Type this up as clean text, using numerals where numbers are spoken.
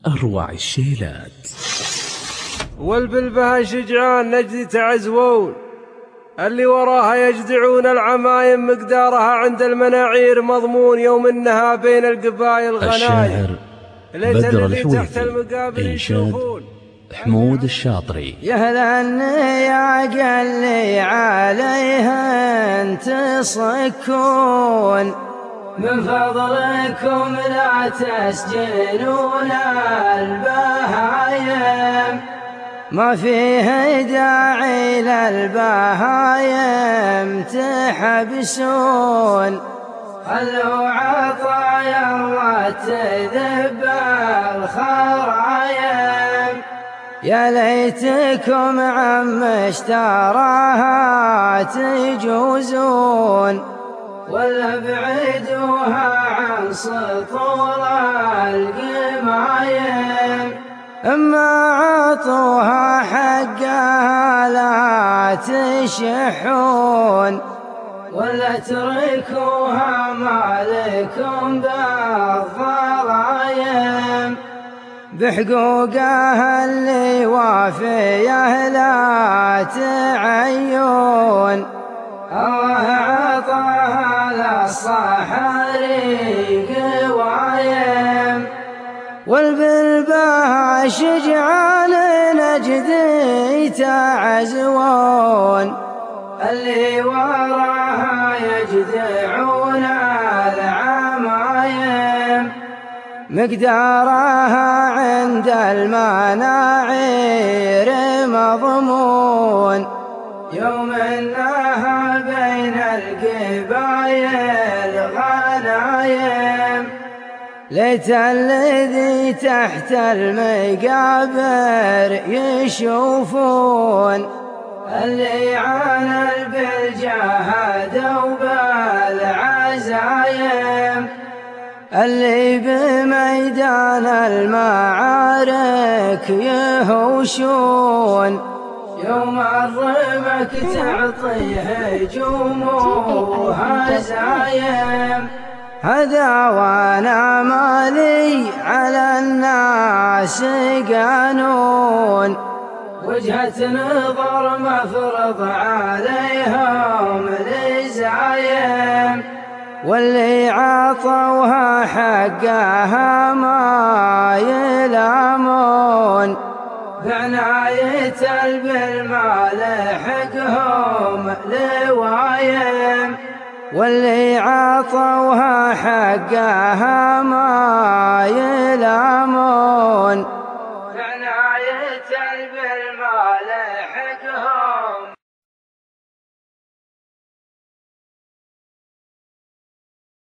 أروع الشيلات. والبلبها شجعان نجدي تعزوون، اللي وراها يجدعون العمايم، مقدارها عند المناعير مضمون، يوم انها بين القبايل غنايم. الشاعر بدر الحويثي، إنشاد حمود الشاطري. يهلا يا قلي عليها تصكون، من فضلكم لا تسجنون البهايم، ما فيه داعي للبهايم تحبسون، خلوا عطايا الله تذب الخرايم. يا ليتكم عم اشتراها تجوزون، ولا ابعدوها عن سطور القمايم، اما عطوها حقها لا تشحون، ولا تركوها مالكم بالظلايم، بحقوقها اللي وافيه لا تعيون، الله عطاها للصحاري قوايم. والبلبها شجعان نجدي تعزوون، اللي وراها يجدعون العمايم، مقدارها عند المناعير مضمون، يوم انها بين القبايل غنايم. ليت الذي تحت المقابر يشوفون، اللي عانى بالجهاد وبالعزايم، اللي بميدان المعارك يهوشون، يوم الرمك تعطيه هجوم وهزايم. هذا وانا مالي على الناس قانون، وجهة نظر مفرض عليهم لزايم، واللي عطوها حقها ما يلامون، بعناية بالمال حقهم لوايم، واللي عطوها حقها ما يلامون، بعناية بالمال حقهم